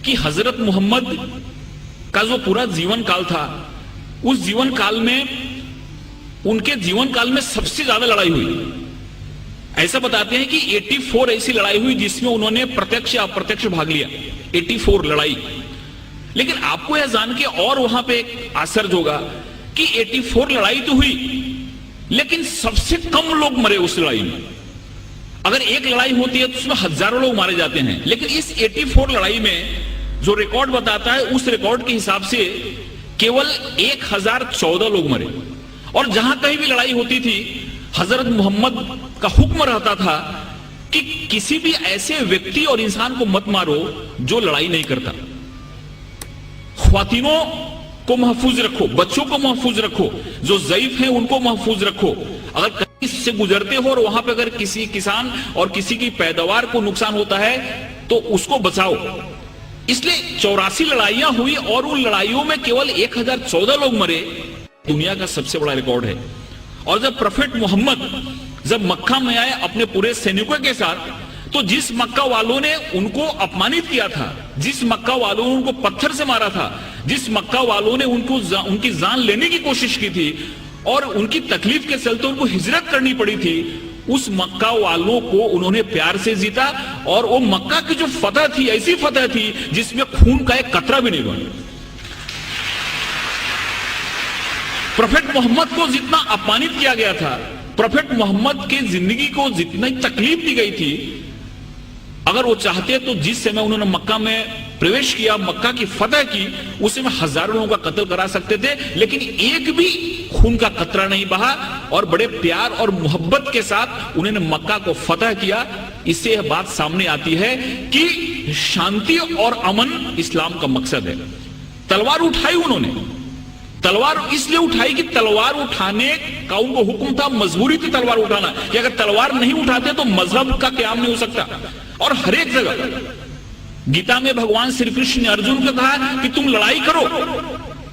कि हजरत मोहम्मद का जो पूरा जीवन काल था, उस जीवन काल में, उनके जीवन काल में सबसे ज्यादा लड़ाई हुई। ऐसा बताते हैं कि 84 ऐसी लड़ाई हुई जिसमें उन्होंने प्रत्यक्ष या अप्रत्यक्ष भाग लिया। 84 लड़ाई। लेकिन आपको यह जान के और वहां पे एक आश्चर्य होगा कि 84 लड़ाई तो हुई, लेकिन सबसे कम लोग मरे उस लड़ाई में। अगर एक लड़ाई होती है तो उसमें हजारों लोग मारे जाते हैं, लेकिन इस 84 लड़ाई में जो रिकॉर्ड बताता है, उस रिकॉर्ड के हिसाब से केवल 1014 लोग मरे। और जहां कहीं भी लड़ाई होती थी, हजरत मोहम्मद का हुक्म रहता था कि किसी भी ऐसे व्यक्ति और इंसान को मत मारो जो लड़ाई नहीं करता। ख्वातीनों को महफूज रखो, बच्चों को महफूज रखो, जो ज़ईफ हैं उनको महफूज रखो। अगर कहीं से गुजरते हो और वहां पे अगर किसी किसान और किसी की पैदावार को नुकसान होता है तो उसको बचाओ। इसलिए 84 लड़ाइयां हुई और उन लड़ाइयों में केवल 1014 लोग मरे। दुनिया का सबसे बड़ा रिकॉर्ड है। और जब प्रोफेट मोहम्मद जब मक्का में आए अपने पूरे सैनिकों के साथ, तो जिस मक्का वालों ने उनको अपमानित किया था, जिस मक्का वालों ने उनको पत्थर से मारा था, जिस मक्का वालों ने उनकी जान लेने की कोशिश की थी और उनकी तकलीफ के चलते उनको हिजरत करनी पड़ी थी, उस मक्का वालों को उन्होंने प्यार से जीता। और वो मक्का की जो फतह थी, ऐसी फतह थी जिसमें खून का एक कतरा भी नहीं बना। प्रोफेट मोहम्मद को जितना अपमानित किया गया था, प्रोफेट मोहम्मद की जिंदगी को जितनी तकलीफ दी गई थी, अगर वो चाहते तो जिस समय उन्होंने मक्का में प्रवेश किया, मक्का की फतह की, उस समय हजारों लोगों का कत्ल करा सकते थे, लेकिन एक भी खून का कतरा नहीं बहा और बड़े प्यार और मोहब्बत के साथ उन्होंने मक्का को फतह किया। इससे यह बात सामने आती है कि शांति और अमन इस्लाम का मकसद है। तलवार उठाई उन्होंने, तलवार इसलिए उठाई कि तलवार उठाने का उनको हुक्म था, मजबूरी थी तलवार उठाना, कि अगर तलवार नहीं उठाते तो मजहब का क्याम नहीं हो सकता। और हर एक जगह गीता में भगवान श्री कृष्ण ने अर्जुन को कहा कि तुम लड़ाई करो,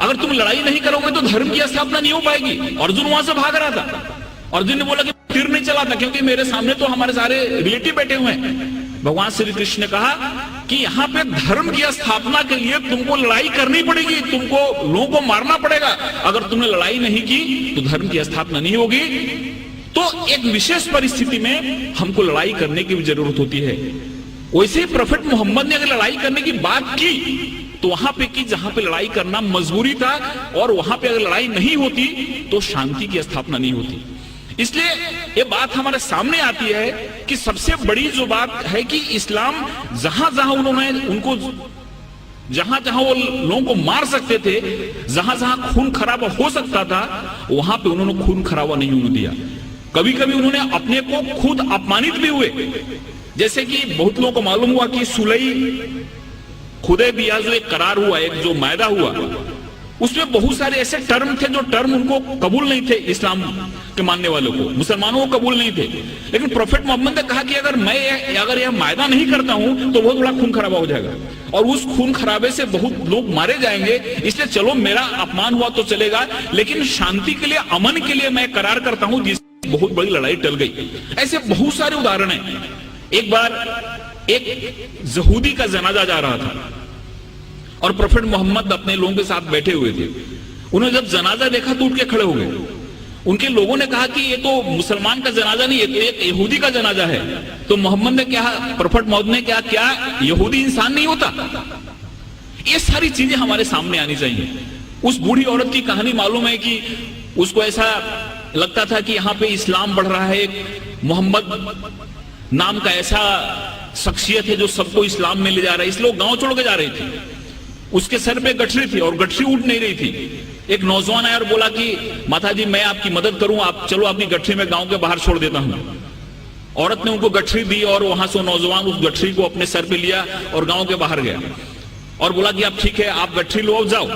अगर तुम लड़ाई नहीं करोगे तो धर्म की स्थापना नहीं हो पाएगी। अर्जुन वहां से भाग रहा था। अर्जुन ने बोला कि तीर नहीं चलाता क्योंकि मेरे सामने तो हमारे सारे रिलेटिव बैठे हुए हैं। भगवान श्री कृष्ण ने कहा कि यहाँ पे धर्म की स्थापना के लिए तुमको लड़ाई करनी पड़ेगी, तुमको लोगों को मारना पड़ेगा। अगर तुमने लड़ाई नहीं की तो धर्म की स्थापना नहीं होगी। तो एक विशेष परिस्थिति में हमको लड़ाई करने की भी जरूरत होती है। वैसे ही प्रोफेट मोहम्मद ने अगर लड़ाई करने की बात की तो वहां पे की जहां पे लड़ाई करना मजबूरी था, और वहां पे अगर लड़ाई नहीं होती तो शांति की स्थापना नहीं होती। इसलिए ये बात हमारे सामने आती है कि सबसे बड़ी जो बात है कि इस्लाम जहां जहां उन्होंने उनको जहां जहां वो लोगों को मार सकते थे, जहां जहां खून खराबा हो सकता था, वहां पे उन्होंने खून खराबा नहीं होने दिया। कभी कभी उन्होंने अपने को खुद अपमानित भी हुए। जैसे कि बहुत लोगों को मालूम हुआ कि सुलई हुदैबिया जो एक करार हुआ, एक जो मायदा हुआ, उसमें बहुत सारे ऐसे टर्म थे जो टर्म उनको कबूल नहीं थे, इस्लाम के मानने वालों को, मुसलमानों को कबूल नहीं थे। लेकिन प्रोफेट मोहम्मद ने कहा कि अगर यह मायदा नहीं करता हूं तो बहुत बड़ा खून खराबा हो जाएगा और उस खून खराबे से बहुत लोग मारे जाएंगे। इसलिए चलो मेरा अपमान हुआ तो चलेगा, लेकिन शांति के लिए, अमन के लिए मैं करार करता हूं, जिससे बहुत बड़ी लड़ाई टल गई। ऐसे बहुत सारे उदाहरण हैं। एक बार एक यहूदी का जनाजा जा रहा था और प्रोफेट मोहम्मद अपने लोगों के साथ बैठे हुए थे। उन्होंने जब जनाजा देखा तो उठ के खड़े हो गए। उनके लोगों ने कहा कि ये तो मुसलमान का जनाजा नहीं, ये तो एक यहूदी का जनाजा है। तो मोहम्मद ने क्या, प्रोफेट मोहम्मद ने क्या यहूदी इंसान नहीं होता? ये सारी चीजें हमारे सामने आनी चाहिए। उस बूढ़ी औरत की कहानी मालूम है कि उसको ऐसा लगता था कि यहाँ पे इस्लाम बढ़ रहा है, एक मोहम्मद नाम का ऐसा शख्सियत है जो सबको इस्लाम में ले जा रहा है, इसलिए वो गांव छोड़ के जा रही थी। उसके सर पे गठरी थी और गठरी उठ नहीं रही थी। एक नौजवान आया और बोला कि माता जी मैं आपकी मदद करूं, आप चलो अपनी गठरी में गांव के बाहर छोड़ देता हूं। औरत ने उनको गठरी दी और वहां से नौजवान उस गठरी को अपने सर पे लिया और गांव के बाहर गया और बोला कि आप ठीक है, आप गठरी लो, जाओ।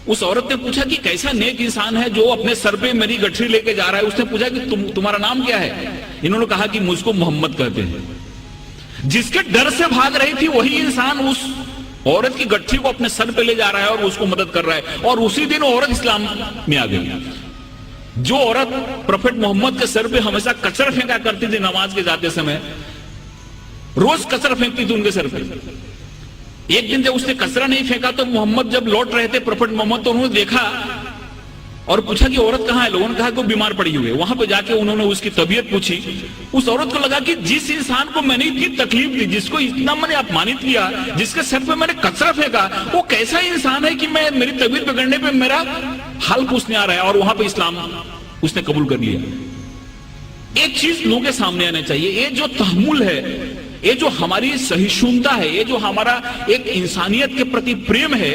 उस औरत ने पूछा कि कैसा नेक इंसान है जो अपने सर पे मेरी गठरी लेके जा रहा है। उसने पूछा कि तुम्हारा नाम क्या है? इन्होंने कहा कि मुझको मोहम्मद कहते हैं। जिसके डर से भाग रही थी वही इंसान उस औरत की गठरी को अपने सर पे ले जा रहा है और उसको मदद कर रहा है, और उसी दिन औरत इस्लाम में आ गई। जो औरत प्रोफेट मोहम्मद के सर पे हमेशा कचरा फेंका करती थी नमाज के जाते समय, रोज कचरा फेंकती थी उनके सर पे। एक दिन जब उसने कचरा नहीं फेंका तो मोहम्मद जब लौट रहे थे, प्रोफेट मोहम्मद, तो उन्होंने देखा और पूछा कि औरत कहाँ है। लोगों ने कहा कि वो बीमार पड़ी हुई है। वहां पे जाके उन्होंने उसकी तबीयत पूछी। उस औरत को लगा कि जिस इंसान को मैंने इतनी तकलीफ दी, जिसको इतना मैंने अपमानित किया, जिसके सर पे मैंने कचरा फेंका, वो कैसा इंसान है कि मैं मेरी तबीयत बिगड़ने पे मेरा हाल पूछने आ रहा है। और वहां पे इस्लाम उसने कबूल कर लिया। एक चीज लोगों के सामने आना चाहिए, ये जो तहम्मुल है, ये जो हमारी सहिष्णुता है, ये जो हमारा एक इंसानियत के प्रति प्रेम है,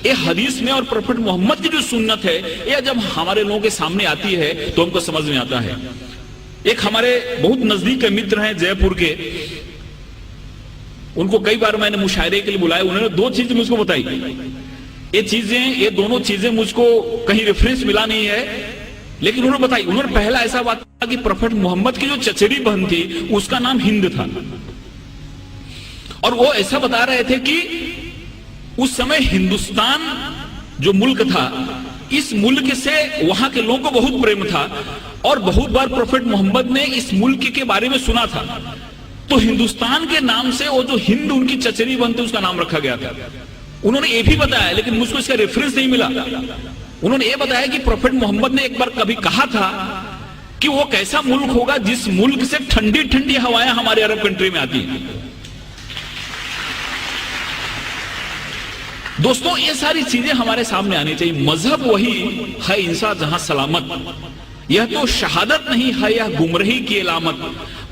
ये हदीस में और प्रोफेट मोहम्मद की जो सुन्नत है, ये जब हमारे लोगों के सामने आती है तो हमको समझ में आता है। एक हमारे बहुत नजदीक के मित्र हैं जयपुर के, उनको कई बार मैंने मुशायरे के लिए बुलाया। उन्होंने दो चीजें मुझको बताई। ये दोनों चीजें मुझको कहीं रेफरेंस मिला नहीं है, लेकिन उन्होंने बताई। उन्होंने पहला ऐसा बात कहा कि प्रोफेट मोहम्मद की जो चचेरी बहन थी उसका नाम हिंद था, और वो ऐसा बता रहे थे कि उस समय हिंदुस्तान जो मुल्क था, इस मुल्क से वहां के लोगों को बहुत प्रेम था, और बहुत बार प्रोफेट मोहम्मद ने इस मुल्क के बारे में सुना था। तो हिंदुस्तान के नाम से वो जो हिंद उनकी चचेरी बहन थी उसका नाम रखा गया था। उन्होंने ये भी बताया, लेकिन मुझको इसका रेफरेंस नहीं मिला। उन्होंने ये बताया कि प्रोफेट मोहम्मद ने एक बार कभी कहा था कि वो कैसा मुल्क होगा जिस मुल्क से ठंडी ठंडी हवाएं हमारे अरब कंट्री में आती हैं। दोस्तों, ये सारी चीजें हमारे सामने आनी चाहिए। मजहब वही है इंसान जहां सलामत, यह तो शहादत नहीं है, यह गुमराही की अलामत।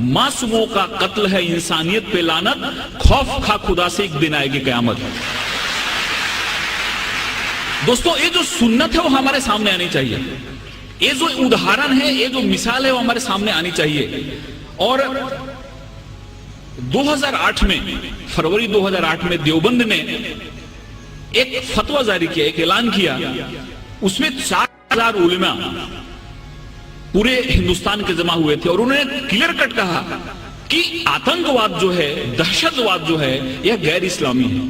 मासूमों का कत्ल है इंसानियत पे लानत, खौफ खा खुदा से एक दिन आएगी कयामत। दोस्तों, ये जो सुन्नत है वो हमारे सामने आनी चाहिए। ये जो उदाहरण है, ये जो मिसाल है वो हमारे सामने आनी चाहिए। और 2008 में, फरवरी 2008 में देवबंद ने एक फतवा जारी किया, एक ऐलान किया। उसमें 4000 उलेमा पूरे हिंदुस्तान के जमा हुए थे, और उन्होंने क्लियर कट कहा कि आतंकवाद जो है, दहशतवाद जो है, यह गैर इस्लामी है।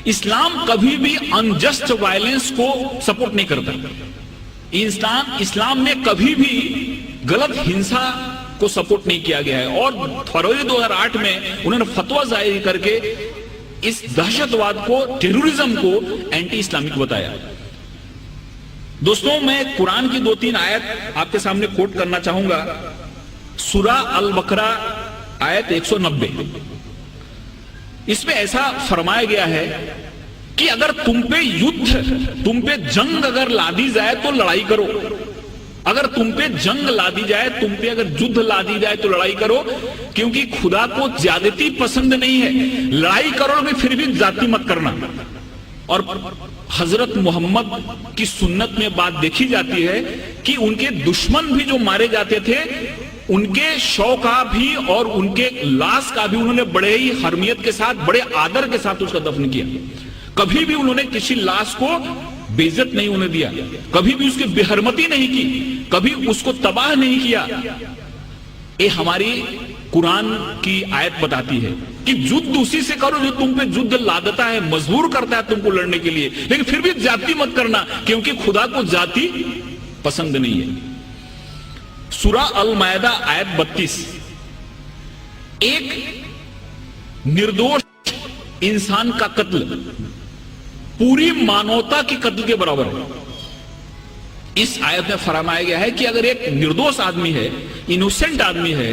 इस्लाम कभी भी अनजस्ट वायलेंस को सपोर्ट नहीं करता। इस्लाम में कभी भी गलत हिंसा को सपोर्ट नहीं किया गया है। और फरवरी 2008 में उन्होंने फतवा जारी करके इस दहशतवाद को, टेररिज्म को एंटी इस्लामिक बताया। दोस्तों, मैं कुरान की 2-3 आयत आपके सामने कोट करना चाहूंगा। सूरा अल बकरा आयत 190, इसमें ऐसा फरमाया गया है कि अगर तुम पे युद्ध, तुम पे जंग अगर लादी जाए तो लड़ाई करो। अगर तुम पे जंग ला दी जाए, तुम पे अगर युद्ध ला दी जाए तो लड़ाई करो, क्योंकि खुदा को ज्यादती पसंद नहीं है। लड़ाई करोगे फिर भी जाति मत करना। और हजरत मोहम्मद की सुन्नत में बात देखी जाती है कि उनके दुश्मन भी जो मारे जाते थे, उनके शव का भी और उनके लाश का भी उन्होंने बड़े ही हरमियत के साथ, बड़े आदर के साथ उसका दफन किया। कभी भी उन्होंने किसी लाश को बेइज्जत नहीं होने दिया, कभी भी उसकी बेहरमती नहीं की, कभी उसको तबाह नहीं किया। ये हमारी कुरान की आयत बताती है कि युद्ध उसी से करो जो तुम पे युद्ध लादता है, मजबूर करता है तुमको लड़ने के लिए, लेकिन फिर भी जाति मत करना, क्योंकि खुदा को जाति पसंद नहीं है। सूरा अल मायदा आयत 32, एक निर्दोष इंसान का कत्ल पूरी मानवता के कत्ल के बराबर है। इस आयत में फरमाया गया है कि अगर एक निर्दोष आदमी है, इनोसेंट आदमी है,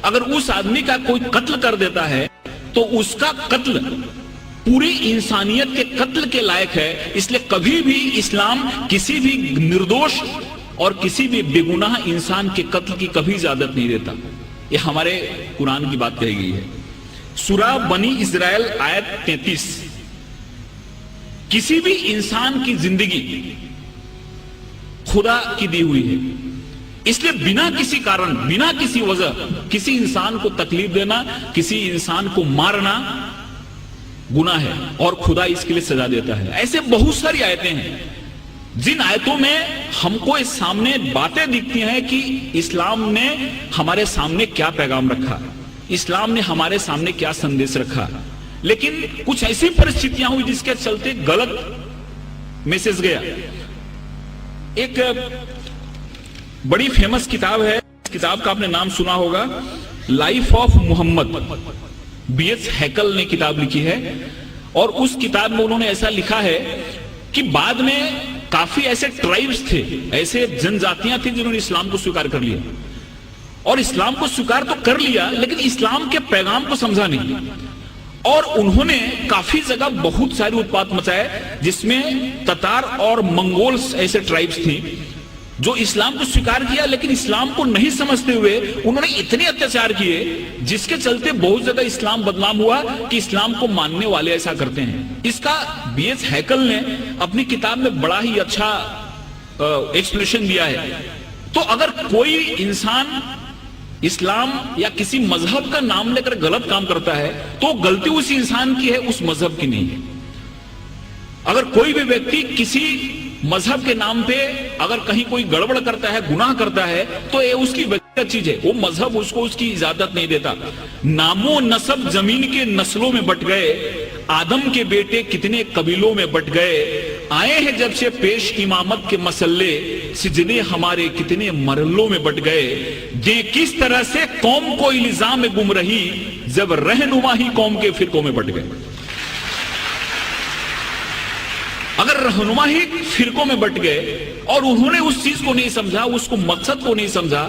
अगर उस आदमी का कोई कत्ल कर देता है तो उसका कत्ल पूरी इंसानियत के कत्ल के लायक है। इसलिए कभी भी इस्लाम किसी भी निर्दोष और किसी भी बेगुनाह इंसान के कत्ल की कभी इजाजत नहीं देता। यह हमारे कुरान की बात कही गई है। सूरा बनी इस्राएल आयत 33, किसी भी इंसान की जिंदगी खुदा की दी हुई है, इसलिए बिना किसी कारण, बिना किसी वजह किसी इंसान को तकलीफ देना, किसी इंसान को मारना गुनाह है और खुदा इसके लिए सजा देता है। ऐसे बहुत सारी आयतें हैं जिन आयतों में हमको इस सामने बातें दिखती हैं कि इस्लाम ने हमारे सामने क्या पैगाम रखा, इस्लाम ने हमारे सामने क्या संदेश रखा। लेकिन कुछ ऐसी परिस्थितियां हुई जिसके चलते गलत मैसेज गया। एक बड़ी फेमस किताब है, इस किताब का आपने नाम सुना होगा, लाइफ ऑफ मोहम्मद। BH हैकल ने किताब लिखी है और उस किताब में उन्होंने ऐसा लिखा है कि बाद में काफी ऐसे ट्राइब्स थे, ऐसे जनजातियां थी जिन्होंने इस्लाम को स्वीकार कर लिया, और इस्लाम को स्वीकार तो कर लिया लेकिन इस्लाम के पैगाम को समझा नहीं, और उन्होंने काफी जगह बहुत सारी उत्पात मचाए, जिसमें ततार और मंगोल्स ऐसे ट्राइब्स थी जो इस्लाम को स्वीकार किया लेकिन इस्लाम को नहीं समझते हुए उन्होंने इतने अत्याचार किए जिसके चलते बहुत ज्यादा इस्लाम बदनाम हुआ कि इस्लाम को मानने वाले ऐसा करते हैं। इसका बीएच हैकल ने अपनी किताब में बड़ा ही अच्छा एक्सप्लेनेशन दिया है। तो अगर कोई इंसान इस्लाम या किसी मजहब का नाम लेकर गलत काम करता है तो गलती उस इंसान की है, उस मजहब की नहीं है। अगर कोई भी व्यक्ति किसी मजहब के नाम पे अगर कहीं कोई गड़बड़ करता है, गुनाह करता है, तो ये उसकी व्यक्तिगत चीज है, वो मजहब उसको उसकी इजाजत नहीं देता। नामो नसब जमीन के नस्लों में बट गए, आदम के बेटे कितने कबीलों में बट गए, आए हैं जब से पेश इमामत के मसल्ले, सिजने हमारे कितने मरलों में बट गए। ये किस तरह से कौम को इल्जाम में गुम रही, जब रहनुमा ही कौम के फिरकों में बट गए। अगर रहनुमा ही फिरकों में बट गए और उन्होंने उस चीज को नहीं समझा, उसको मकसद को नहीं समझा,